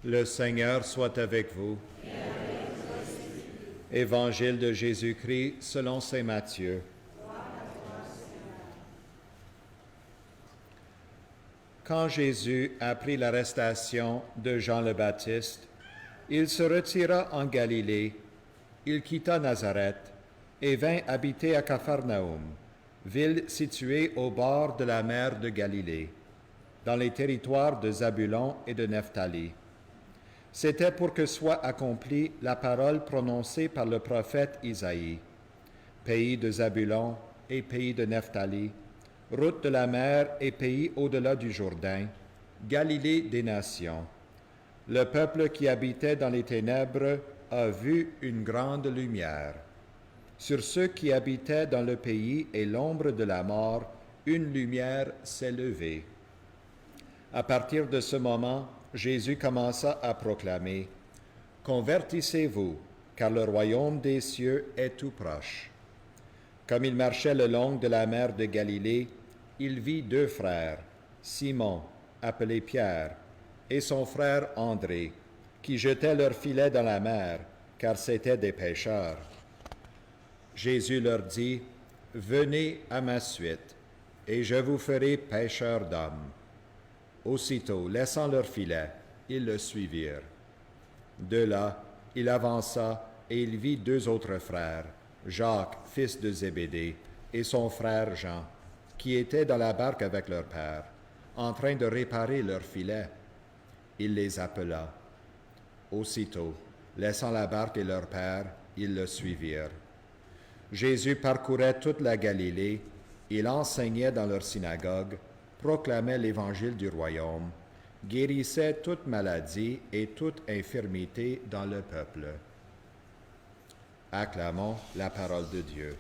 Le Seigneur soit avec vous. Évangile de Jésus-Christ selon saint Matthieu. Quand Jésus apprit l'arrestation de Jean le Baptiste, il se retira en Galilée. Il quitta Nazareth et vint habiter à Capharnaüm, ville située au bord de la mer de Galilée, dans les territoires de Zabulon et de Nephtali. C'était pour que soit accomplie la parole prononcée par le prophète Isaïe. Pays de Zabulon et pays de Nephtali, route de la mer et pays au-delà du Jourdain, Galilée des nations. Le peuple qui habitait dans les ténèbres a vu une grande lumière. Sur ceux qui habitaient dans le pays et l'ombre de la mort, une lumière s'est levée. À partir de ce moment, Jésus commença à proclamer « Convertissez-vous, car le royaume des cieux est tout proche. » Comme il marchait le long de la mer de Galilée, il vit deux frères, Simon, appelé Pierre, et son frère André, qui jetaient leurs filets dans la mer, car c'étaient des pêcheurs. Jésus leur dit, « Venez à ma suite, et je vous ferai pêcheurs d'hommes. » Aussitôt, laissant leurs filets, ils le suivirent. De là, il avança et il vit deux autres frères, Jacques, fils de Zébédée, et son frère Jean, qui étaient dans la barque avec leur père, en train de réparer leurs filets. Il les appela. Aussitôt, laissant la barque et leur père, ils le suivirent. Jésus parcourait toute la Galilée, il enseignait dans leur synagogue, proclamait l'évangile du royaume, guérissait toute maladie et toute infirmité dans le peuple. Acclamons la parole de Dieu.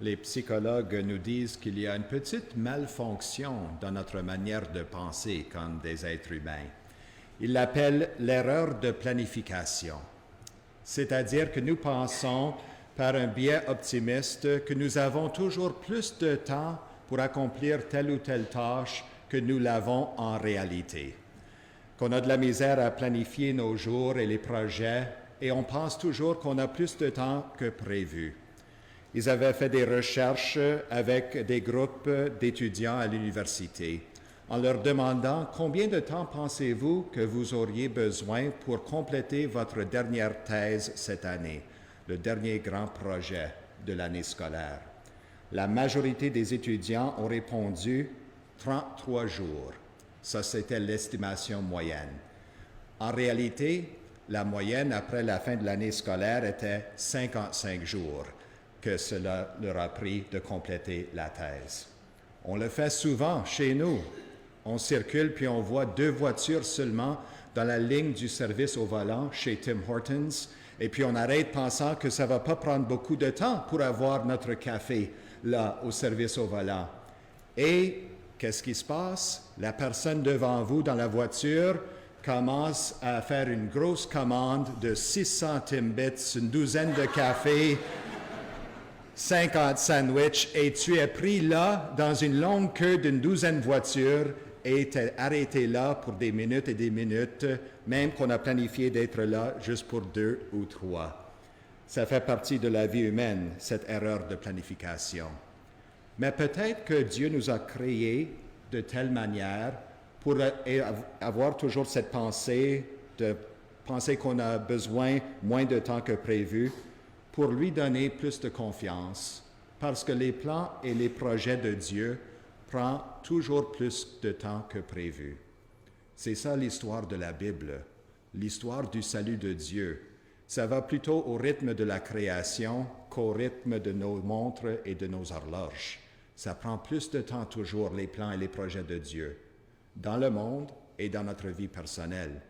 Les psychologues nous disent qu'il y a une petite malfonction dans notre manière de penser comme des êtres humains. Ils l'appellent l'erreur de planification. C'est-à-dire que nous pensons par un biais optimiste que nous avons toujours plus de temps pour accomplir telle ou telle tâche que nous l'avons en réalité. Qu'on a de la misère à planifier nos jours et les projets et on pense toujours qu'on a plus de temps que prévu. Ils avaient fait des recherches avec des groupes d'étudiants à l'université en leur demandant combien de temps pensez-vous que vous auriez besoin pour compléter votre dernière thèse cette année, le dernier grand projet de l'année scolaire. La majorité des étudiants ont répondu 33 jours. Ça, c'était l'estimation moyenne. En réalité, la moyenne après la fin de l'année scolaire était 55 jours que cela leur a pris de compléter la thèse. On le fait souvent chez nous. On circule puis on voit deux voitures seulement dans la ligne du service au volant chez Tim Hortons et puis on arrête pensant que ça va pas prendre beaucoup de temps pour avoir notre café là au service au volant. Et qu'est-ce qui se passe? La personne devant vous dans la voiture commence à faire une grosse commande de 600 Timbits, une douzaine de cafés, 50 sandwichs et tu es pris là dans une longue queue d'une douzaine de voitures et t'es arrêté là pour des minutes et des minutes, même qu'on a planifié d'être là juste pour 2 ou 3. Ça fait partie de la vie humaine, cette erreur de planification. Mais peut-être que Dieu nous a créés de telle manière pour avoir toujours cette pensée, de penser qu'on a besoin moins de temps que prévu, pour lui donner plus de confiance, parce que les plans et les projets de Dieu prennent toujours plus de temps que prévu. C'est ça l'histoire de la Bible, l'histoire du salut de Dieu. Ça va plutôt au rythme de la création qu'au rythme de nos montres et de nos horloges. Ça prend plus de temps toujours, les plans et les projets de Dieu, dans le monde et dans notre vie personnelle.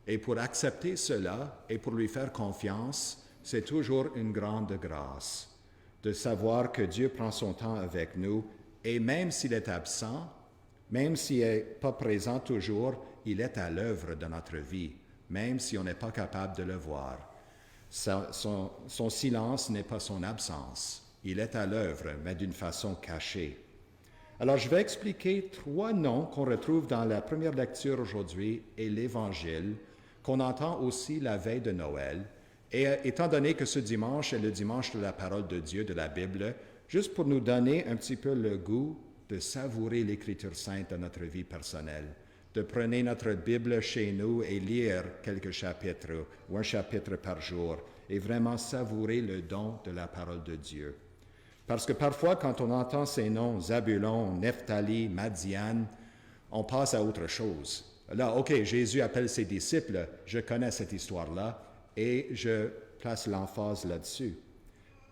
Et pour accepter cela et pour lui faire confiance, c'est toujours une grande grâce de savoir que Dieu prend son temps avec nous et même s'il est absent, même s'il n'est pas présent toujours, il est à l'œuvre de notre vie, même si on n'est pas capable de le voir. Son silence n'est pas son absence. Il est à l'œuvre, mais d'une façon cachée. Alors, je vais expliquer 3 noms qu'on retrouve dans la première lecture aujourd'hui et l'Évangile, qu'on entend aussi la veille de Noël. Et étant donné que ce dimanche est le dimanche de la parole de Dieu, de la Bible, juste pour nous donner un petit peu le goût de savourer l'Écriture sainte dans notre vie personnelle, de prendre notre Bible chez nous et lire quelques chapitres ou un chapitre par jour et vraiment savourer le don de la parole de Dieu. Parce que parfois, quand on entend ces noms, Zabulon, Nephtali, Madian, on passe à autre chose. Là, OK, Jésus appelle ses disciples, je connais cette histoire-là et je place l'emphase là-dessus.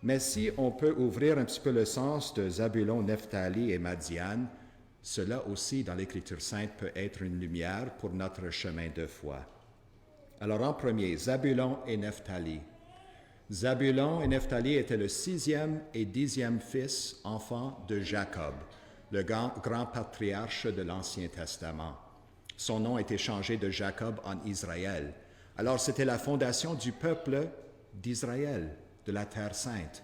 Mais si on peut ouvrir un petit peu le sens de Zabulon, Nephtali et Madian, cela aussi, dans l'Écriture sainte, peut être une lumière pour notre chemin de foi. Alors, en premier, Zabulon et Nephtali. Zabulon et Nephtali étaient le 6e et 10e fils, enfant de Jacob, le grand patriarche de l'Ancien Testament. Son nom a été changé de Jacob en Israël. Alors, c'était la fondation du peuple d'Israël, de la Terre sainte.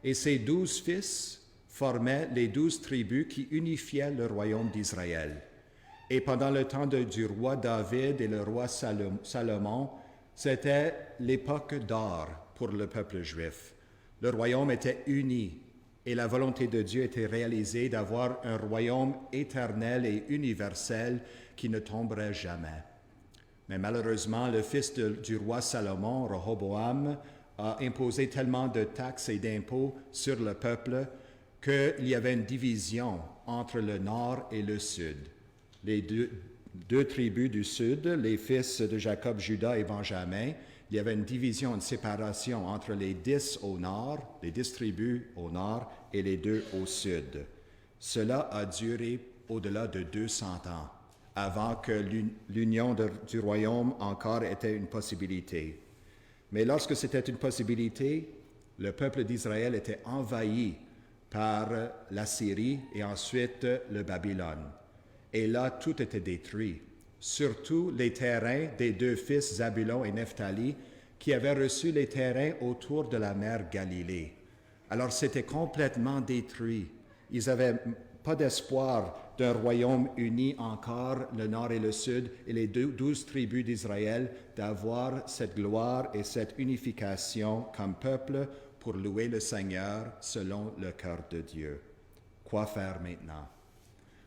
Et ces 12 fils formaient les 12 tribus qui unifiaient le royaume d'Israël. Et pendant le temps du roi David et le roi Salomon, c'était l'époque d'or pour le peuple juif. Le royaume était uni et la volonté de Dieu était réalisée d'avoir un royaume éternel et universel qui ne tomberait jamais. Mais malheureusement, le fils du roi Salomon, Rehoboam, a imposé tellement de taxes et d'impôts sur le peuple qu'il y avait une division entre le nord et le sud. Les deux tribus du sud, les fils de Jacob, Juda et Benjamin, il y avait une division, une séparation entre les 10 au nord, les 10 tribus au nord et les 2 au sud. Cela a duré au-delà de 200 ans, avant que l'union du royaume encore était une possibilité. Mais lorsque c'était une possibilité, le peuple d'Israël était envahi par la Syrie et ensuite le Babylone. Et là, tout était détruit, surtout les terrains des 2 fils Zabulon et Nephtali qui avaient reçu les terrains autour de la mer Galilée. Alors c'était complètement détruit. Ils n'avaient pas d'espoir d'un royaume uni encore, le nord et le sud, et les 12 tribus d'Israël, d'avoir cette gloire et cette unification comme peuple pour louer le Seigneur selon le cœur de Dieu. Quoi faire maintenant?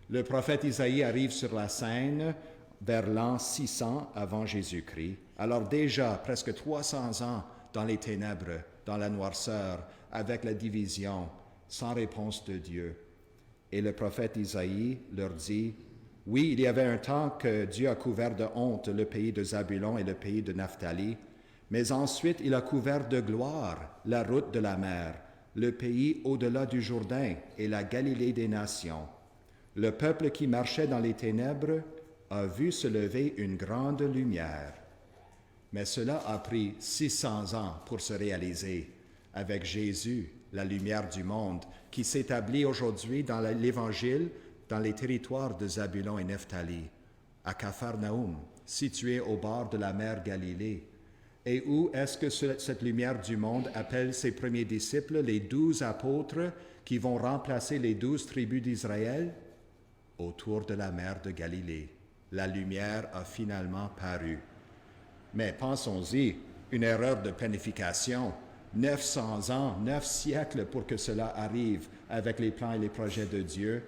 Le prophète Isaïe arrive sur la scène vers l'an 600 avant Jésus-Christ. Alors déjà, presque 300 ans dans les ténèbres, dans la noirceur, avec la division, sans réponse de Dieu. Et le prophète Isaïe leur dit, oui, il y avait un temps que Dieu a couvert de honte le pays de Zabulon et le pays de Nephtali, mais ensuite il a couvert de gloire la route de la mer, le pays au-delà du Jourdain et la Galilée des nations. Le peuple qui marchait dans les ténèbres a vu se lever une grande lumière. Mais cela a pris 600 ans pour se réaliser avec Jésus, la lumière du monde, qui s'établit aujourd'hui dans l'Évangile, dans les territoires de Zabulon et Nephtali, à Capharnaüm, situé au bord de la mer Galilée. Et où est-ce que cette lumière du monde appelle ses premiers disciples, les 12 apôtres qui vont remplacer les 12 tribus d'Israël? Autour de la mer de Galilée. La lumière a finalement paru. Mais pensons-y, une erreur de planification. 900 ans, 9 siècles pour que cela arrive avec les plans et les projets de Dieu,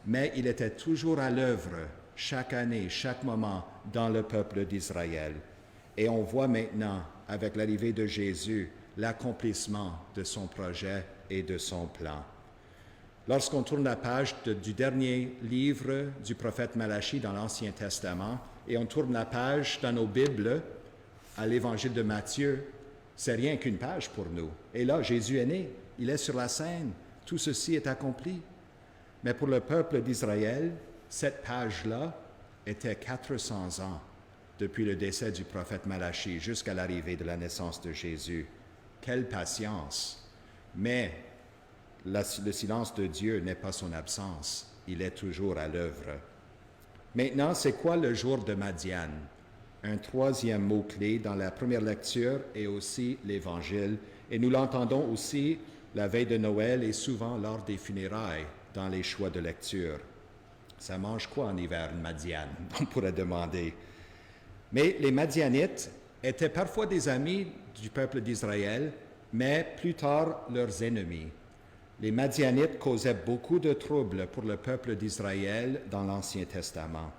mais il était toujours à l'œuvre, chaque année, chaque moment, dans le peuple d'Israël. Et on voit maintenant, avec l'arrivée de Jésus, l'accomplissement de son projet et de son plan. Lorsqu'on tourne la page du dernier livre du prophète Malachie dans l'Ancien Testament, et on tourne la page dans nos Bibles, à l'Évangile de Matthieu, c'est rien qu'une page pour nous. Et là, Jésus est né, il est sur la scène, tout ceci est accompli. Mais pour le peuple d'Israël, cette page-là était 400 ans depuis le décès du prophète Malachie jusqu'à l'arrivée de la naissance de Jésus. Quelle patience! Mais le silence de Dieu n'est pas son absence, il est toujours à l'œuvre. Maintenant, c'est quoi le jour de Madian? Un 3e mot-clé dans la première lecture et aussi l'Évangile, et nous l'entendons aussi la veille de Noël et souvent lors des funérailles dans les choix de lecture. Ça mange quoi en hiver, une Madiane? On pourrait demander. Mais les Madianites étaient parfois des amis du peuple d'Israël, mais plus tard leurs ennemis. Les Madianites causaient beaucoup de troubles pour le peuple d'Israël dans l'Ancien Testament.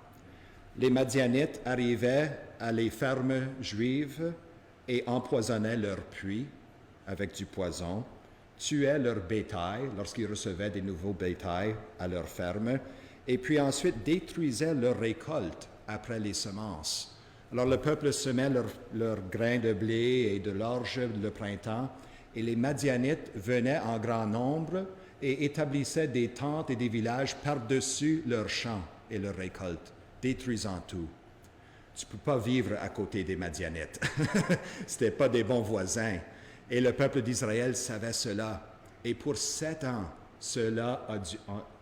Les Madianites arrivaient à les fermes juives et empoisonnaient leurs puits avec du poison, tuaient leur bétail lorsqu'ils recevaient des nouveaux bétails à leur ferme, et puis ensuite détruisaient leur récolte après les semences. Alors le peuple semait leurs grains de blé et de l'orge le printemps, et les Madianites venaient en grand nombre et établissaient des tentes et des villages par-dessus leurs champs et leurs récoltes, détruisant tout. Tu ne peux pas vivre à côté des Madianites. Ce n'étaient pas des bons voisins. Et le peuple d'Israël savait cela. Et pour 7 ans,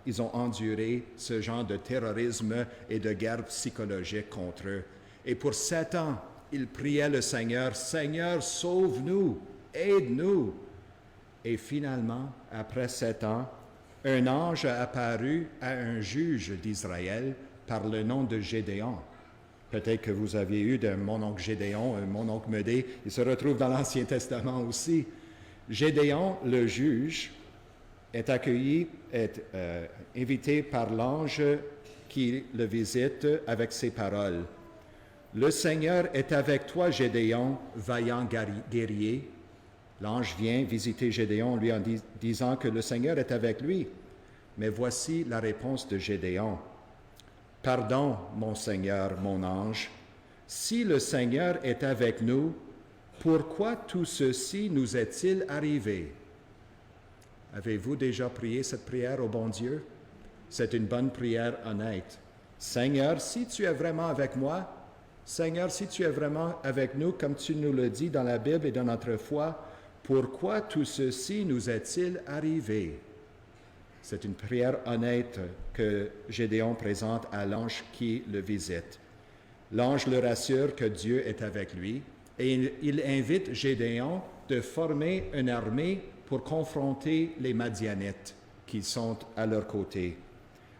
ils ont enduré ce genre de terrorisme et de guerre psychologique contre eux. Et pour 7 ans, ils priaient le Seigneur, « Seigneur, sauve-nous, aide-nous ». Et finalement, après 7 ans, un ange a apparu à un juge d'Israël par le nom de Gédéon. Peut-être que vous aviez eu de mon oncle Gédéon, mon oncle Médée, il se retrouve dans l'Ancien Testament aussi. Gédéon, le juge, est invité par l'ange qui le visite avec ces paroles. « Le Seigneur est avec toi, Gédéon, vaillant guerrier. » L'ange vient visiter Gédéon lui en disant que le Seigneur est avec lui. Mais voici la réponse de Gédéon. « Pardon, mon Seigneur, mon ange, si le Seigneur est avec nous, pourquoi tout ceci nous est-il arrivé? » Avez-vous déjà prié cette prière au bon Dieu? C'est une bonne prière honnête. « Seigneur, si tu es vraiment avec moi, Seigneur, si tu es vraiment avec nous, comme tu nous le dis dans la Bible et dans notre foi, pourquoi tout ceci nous est-il arrivé? » C'est une prière honnête que Gédéon présente à l'ange qui le visite. L'ange le rassure que Dieu est avec lui et il invite Gédéon de former une armée pour confronter les Madianites qui sont à leur côté.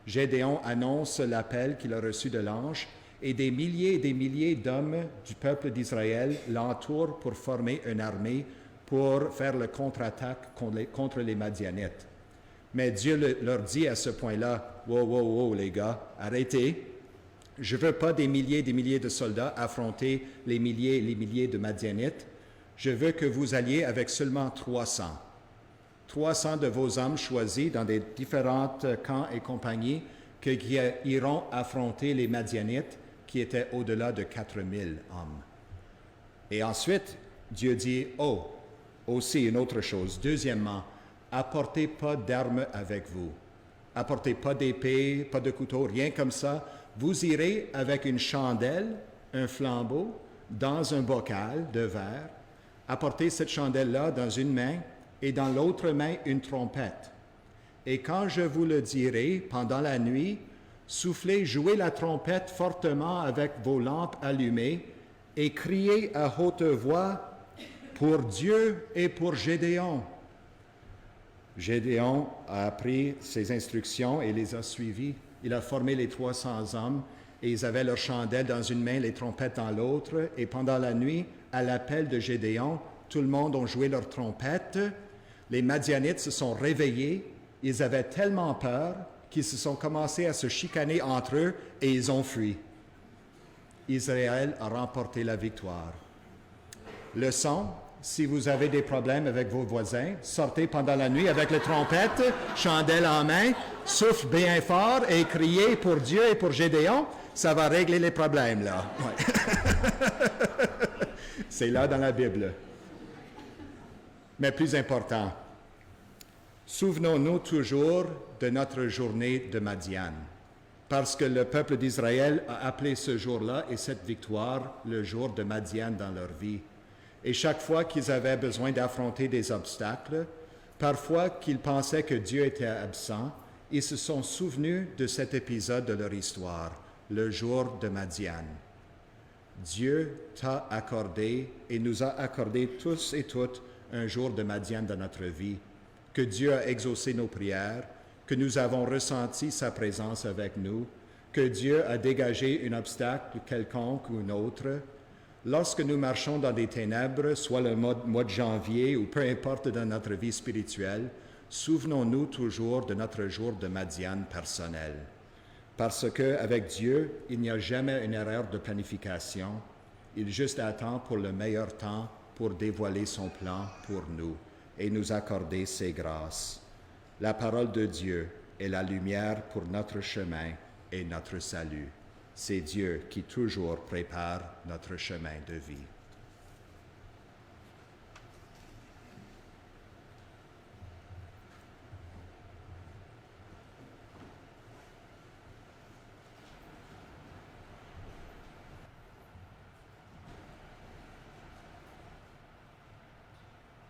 Gédéon annonce l'appel qu'il a reçu de l'ange et des milliers d'hommes du peuple d'Israël l'entourent pour former une armée pour faire le contre-attaque contre les Madianites. Mais Dieu leur dit à ce point-là, « Wow, les gars, arrêtez. Je ne veux pas des milliers de soldats affronter les milliers de Madianites. Je veux que vous alliez avec seulement 300. 300 de vos hommes choisis dans des différents camps et compagnies qui iront affronter les Madianites qui étaient au-delà de 4000 hommes. » Et ensuite, Dieu dit, « Oh, aussi une autre chose. Deuxièmement, apportez pas d'armes avec vous. Apportez pas d'épée, pas de couteau, rien comme ça. Vous irez avec une chandelle, un flambeau, dans un bocal de verre. Apportez cette chandelle-là dans une main et dans l'autre main une trompette. Et quand je vous le dirai pendant la nuit, soufflez, jouez la trompette fortement avec vos lampes allumées et criez à haute voix pour Dieu et pour Gédéon. » Gédéon a appris ces instructions et les a suivies. Il a formé les 300 hommes et ils avaient leur chandelle dans une main, les trompettes dans l'autre. Et pendant la nuit, à l'appel de Gédéon, tout le monde a joué leur trompette. Les Madianites se sont réveillés. Ils avaient tellement peur qu'ils se sont commencés à se chicaner entre eux et ils ont fui. Israël a remporté la victoire. Leçon, si vous avez des problèmes avec vos voisins, sortez pendant la nuit avec les trompettes, chandelle en main, souffle bien fort et criez pour Dieu et pour Gédéon, ça va régler les problèmes, là. Ouais. C'est là dans la Bible. Mais plus important, souvenons-nous toujours de notre journée de Madian, parce que le peuple d'Israël a appelé ce jour-là et cette victoire le jour de Madian dans leur vie. Et chaque fois qu'ils avaient besoin d'affronter des obstacles, parfois qu'ils pensaient que Dieu était absent, ils se sont souvenus de cet épisode de leur histoire, le jour de Madian. Dieu t'a accordé et nous a accordé tous et toutes un jour de Madian dans notre vie, que Dieu a exaucé nos prières, que nous avons ressenti sa présence avec nous, que Dieu a dégagé un obstacle quelconque ou un autre, lorsque nous marchons dans des ténèbres, soit le mois de janvier ou peu importe dans notre vie spirituelle, souvenons-nous toujours de notre jour de Madiane personnel. Parce qu'avec Dieu, il n'y a jamais une erreur de planification. Il juste attend pour le meilleur temps pour dévoiler son plan pour nous et nous accorder ses grâces. La parole de Dieu est la lumière pour notre chemin et notre salut. C'est Dieu qui toujours prépare notre chemin de vie.